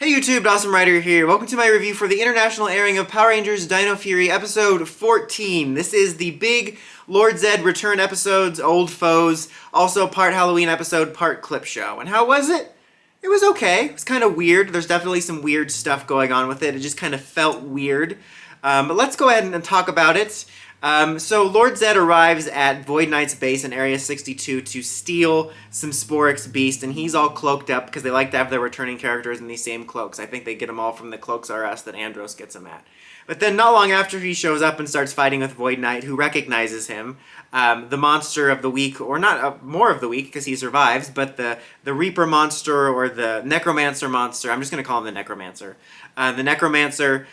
Hey YouTube, Awesome Rider here. Welcome to my review for the International Airing of Power Rangers Dino Fury episode 14. This is the big Lord Zedd return episodes, Old Foes, also part Halloween episode, part clip show. And how was it? It was okay. It was kind of weird. There's definitely some weird stuff going on with it. It just kind of felt weird. But let's go ahead and talk about it. So Lord Zedd arrives at Void Knight's base in Area 62 to steal some Sporix Beast, and he's all cloaked up because they like to have their returning characters in these same cloaks. I think they get them all from the Cloaks R Us that Andros gets them at. But then not long after he shows up and starts fighting with Void Knight, who recognizes him, the monster of the week, or not more of the week because he survives, but the Reaper monster or the Necromancer monster, I'm just going to call him the Necromancer. The Necromancer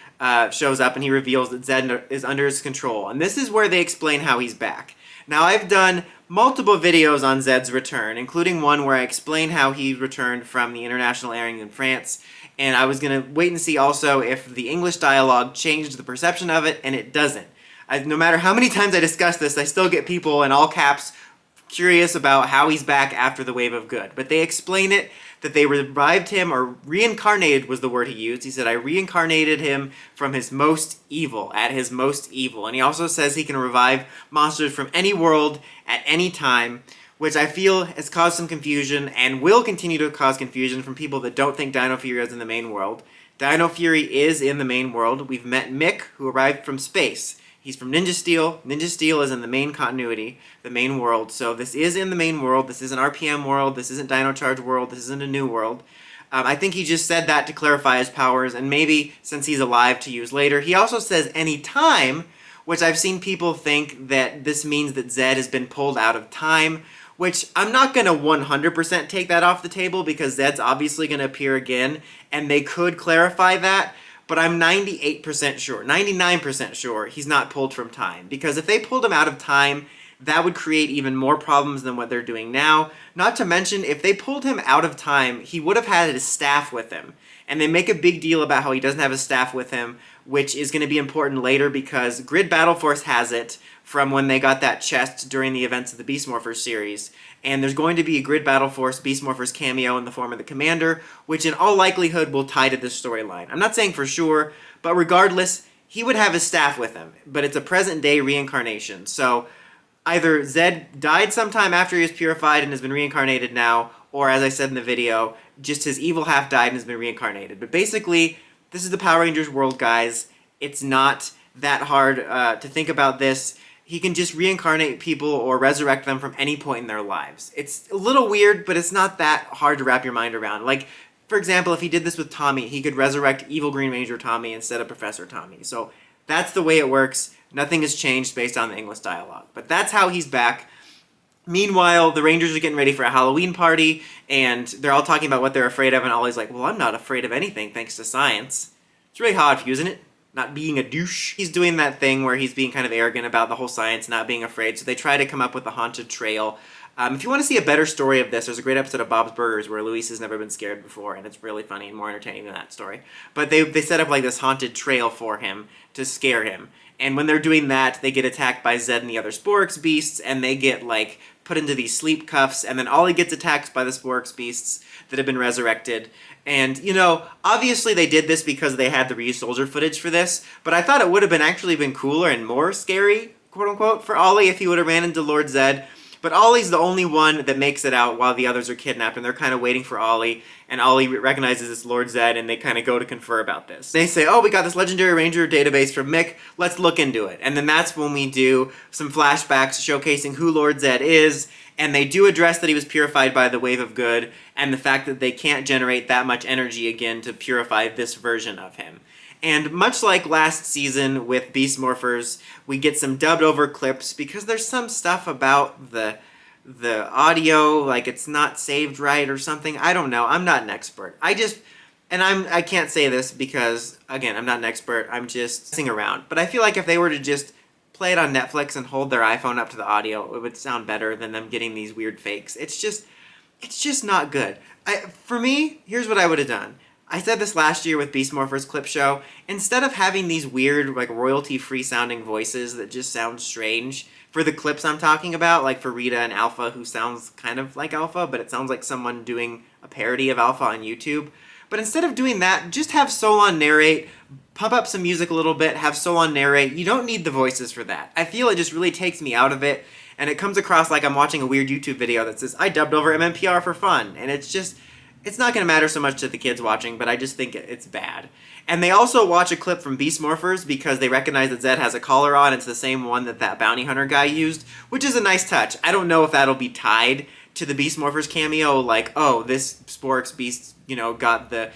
shows up and he reveals that Zedd is under his control. And this is where they explain how he's back. Now, I've done multiple videos on Zedd's return, including one where I explain how he returned from the International Airing in France. And I was going to wait and see also if the English dialogue changed the perception of it, and it doesn't. No matter how many times I discuss this, I still get people in all caps curious about how he's back after the Wave of Good. But they explain it, that they revived him, or reincarnated was the word he used. He said, I reincarnated him from his most evil, at his most evil. And he also says he can revive monsters from any world at any time, which I feel has caused some confusion and will continue to cause confusion from people that don't think Dino Fury is in the main world. Dino Fury is in the main world. We've met Mick, who arrived from space. He's from Ninja Steel. Ninja Steel is in the main continuity, the main world. So this is in the main world. This isn't RPM world. This isn't Dino Charge world. This isn't a new world. I think he just said that to clarify his powers, and maybe since he's alive to use later. He also says any time, which I've seen people think that this means that Zedd has been pulled out of time, which I'm not going to 100% take that off the table because Zedd's obviously going to appear again, and they could clarify that. But I'm 98% sure, 99% sure he's not pulled from time. Because if they pulled him out of time, that would create even more problems than what they're doing now. Not to mention, if they pulled him out of time, he would have had his staff with him. And they make a big deal about how he doesn't have his staff with him, which is going to be important later because Grid Battle Force has it from when they got that chest during the events of the Beast Morphers series. And there's going to be a Grid Battle Force Beast Morphers cameo in the form of the Commander, which in all likelihood will tie to this storyline. I'm not saying for sure, but regardless, he would have his staff with him. But it's a present-day reincarnation. So either Zedd died sometime after he was purified and has been reincarnated now, or as I said in the video, just his evil half died and has been reincarnated. But basically, this is the Power Rangers world, guys. It's not that hard to think about this. He can just reincarnate people or resurrect them from any point in their lives. It's a little weird, but it's not that hard to wrap your mind around. Like, for example, if he did this with Tommy, he could resurrect evil Green Ranger Tommy instead of Professor Tommy. So that's the way it works. Nothing has changed based on the English dialogue. But that's how he's back. Meanwhile, the Rangers are getting ready for a Halloween party, and they're all talking about what they're afraid of, and Ollie's like, well, I'm not afraid of anything thanks to science. It's really hard, isn't it? Not being a douche. He's doing that thing where he's being kind of arrogant about the whole science, not being afraid, so they try to come up with a haunted trail. If you want to see a better story of this, there's a great episode of Bob's Burgers where Luis has never been scared before, and it's really funny and more entertaining than that story. But they set up like this haunted trail for him to scare him. And when they're doing that, they get attacked by Zedd and the other Sporix Beasts, and they get, like, put into these sleep cuffs, and then Ollie gets attacked by the Sporix Beasts that have been resurrected. And, you know, obviously they did this because they had the Ryusoulger footage for this, but I thought it would have actually been cooler and more scary, quote-unquote, for Ollie if he would have ran into Lord Zedd. But Ollie's the only one that makes it out while the others are kidnapped, and they're kind of waiting for Ollie, and Ollie recognizes it's Lord Zedd, and they kind of go to confer about this. They say, oh, we got this Legendary Ranger database from Mick, let's look into it. And then that's when we do some flashbacks showcasing who Lord Zedd is, and they do address that he was purified by the Wave of Good, and the fact that they can't generate that much energy again to purify this version of him. And much like last season with Beast Morphers, we get some dubbed over clips because there's some stuff about the audio, like it's not saved right or something. I don't know. I'm not an expert. I can't say this because, again, I'm not an expert. I'm just messing around. But I feel like if they were to just play it on Netflix and hold their iPhone up to the audio, it would sound better than them getting these weird fakes. It's just not good. For me, here's what I would have done. I said this last year with Beast Morphers Clip Show. Instead of having these weird, like, royalty-free sounding voices that just sound strange for the clips I'm talking about, like for Rita and Alpha, who sounds kind of like Alpha, but it sounds like someone doing a parody of Alpha on YouTube. But instead of doing that, just have Solon narrate, pump up some music a little bit, have Solon narrate. You don't need the voices for that. I feel it just really takes me out of it, and it comes across like I'm watching a weird YouTube video that says, I dubbed over MMPR for fun, and it's not going to matter so much to the kids watching, but I just think it's bad. And they also watch a clip from Beast Morphers because they recognize that Zedd has a collar on. It's the same one that bounty hunter guy used, which is a nice touch. I don't know if that'll be tied to the Beast Morphers cameo, like, oh, this Sporix Beast, got the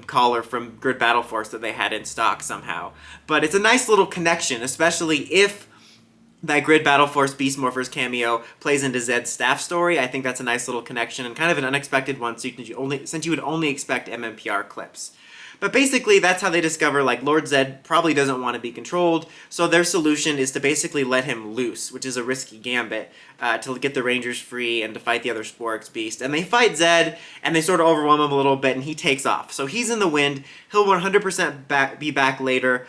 collar from Grid Battle Force that they had in stock somehow. But it's a nice little connection, especially if that Grid Battle Force Beast Morphers cameo plays into Zedd's staff story. I think that's a nice little connection and kind of an unexpected one since you would only expect MMPR clips. But basically, that's how they discover, like, Lord Zedd probably doesn't want to be controlled, so their solution is to basically let him loose, which is a risky gambit, to get the Rangers free and to fight the other Sporix Beast. And they fight Zedd, and they sort of overwhelm him a little bit, and he takes off. So he's in the wind. He'll 100% be back later.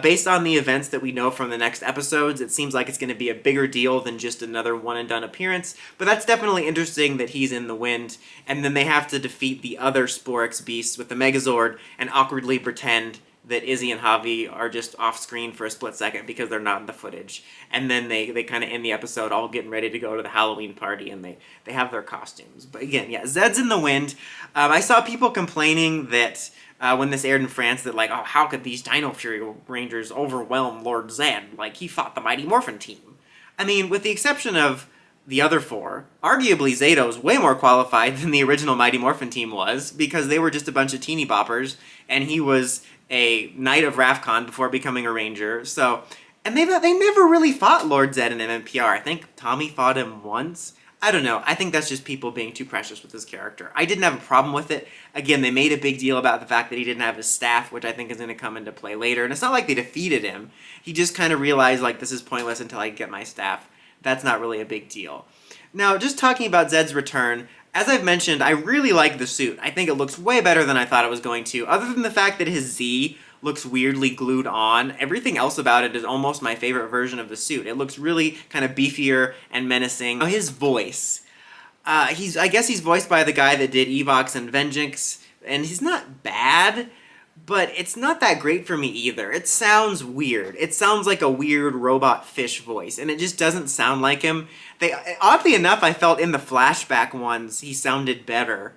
Based on the events that we know from the next episodes, it seems like it's going to be a bigger deal than just another one-and-done appearance, but that's definitely interesting that he's in the wind, and then they have to defeat the other Sporix Beasts with the Megazord and awkwardly pretend that Izzy and Javi are just off-screen for a split second because they're not in the footage. And then they kind of end the episode all getting ready to go to the Halloween party, and they have their costumes. But again, yeah, Zedd's in the wind. I saw people complaining that when this aired in France that, like, oh, how could these Dino Fury Rangers overwhelm Lord Zedd? Like, he fought the Mighty Morphin team. I mean, with the exception of the other four, arguably Zato's way more qualified than the original Mighty Morphin team was, because they were just a bunch of teeny boppers, and he was a knight of Rafcon before becoming a ranger. So, and they never really fought Lord Zedd in MMPR. I think Tommy fought him once. I don't know. I think that's just people being too precious with his character. I didn't have a problem with it. Again, they made a big deal about the fact that he didn't have his staff, which I think is going to come into play later. And it's not like they defeated him. He just kind of realized, like, this is pointless until I get my staff. That's not really a big deal. Now, just talking about Zedd's return, as I've mentioned, I really like the suit. I think it looks way better than I thought it was going to. Other than the fact that his Z looks weirdly glued on, everything else about it is almost my favorite version of the suit. It looks really kind of beefier and menacing. Now, his voice. I guess he's voiced by the guy that did Evox and Vengeance, and he's not bad, but it's not that great for me either. It sounds weird. It sounds like a weird robot fish voice, and it just doesn't sound like him. Oddly enough, I felt in the flashback ones he sounded better.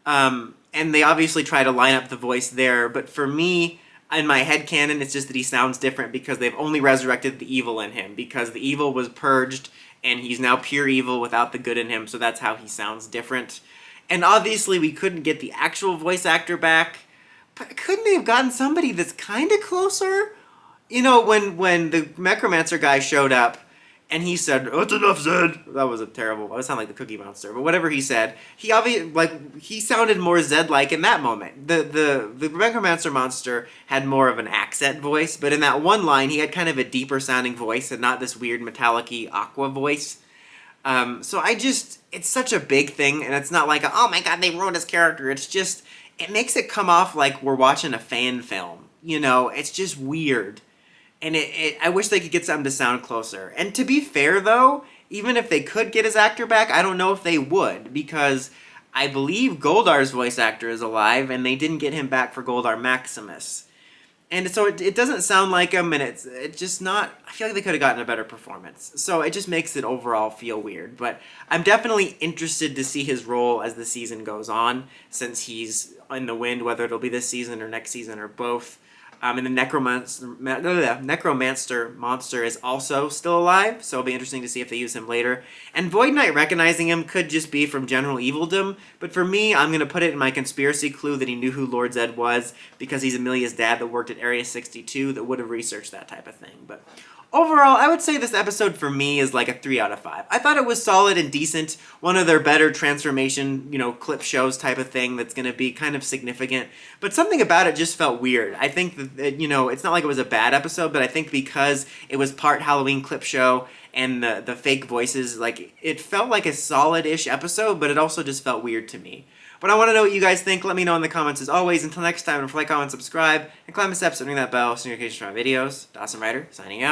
And they obviously try to line up the voice there, but for me, in my headcanon, it's just that he sounds different because they've only resurrected the evil in him, because the evil was purged, and he's now pure evil without the good in him, so that's how he sounds different. And obviously, we couldn't get the actual voice actor back, but couldn't they have gotten somebody that's kind of closer? When the Necromancer guy showed up, and he said, "That's enough, Zedd." That was a terrible. That sounded like the Cookie Monster, but whatever he said, he sounded more Zedd-like in that moment. The Necromancer monster had more of an accent voice, but in that one line, he had kind of a deeper sounding voice and not this weird metallic-y aqua voice. So it's such a big thing, and it's not like, oh my god, they ruined his character. It's just, it makes it come off like we're watching a fan film. It's just weird. And I wish they could get something to sound closer. And to be fair, though, even if they could get his actor back, I don't know if they would, because I believe Goldar's voice actor is alive, and they didn't get him back for Goldar Maximus. And so it doesn't sound like him, and it's just not... I feel like they could have gotten a better performance. So it just makes it overall feel weird. But I'm definitely interested to see his role as the season goes on, since he's in the wind, whether it'll be this season or next season or both. And the Necromancer monster is also still alive, so it'll be interesting to see if they use him later. And Void Knight recognizing him could just be from general evilldom, but for me, I'm going to put it in my conspiracy clue that he knew who Lord Zedd was, because he's Amelia's dad that worked at Area 62 that would have researched that type of thing. But overall, I would say this episode for me is like a 3 out of 5. I thought it was solid and decent. One of their better transformation, clip shows type of thing that's going to be kind of significant. But something about it just felt weird. I think that, it's not like it was a bad episode, but I think because it was part Halloween clip show and the fake voices, like, it felt like a solid-ish episode, but it also just felt weird to me. But I want to know what you guys think. Let me know in the comments as always. Until next time, don't forget, like, comment, subscribe, and climb the steps and ring that bell so you get notifications for my videos. Dawson Ryder, signing out.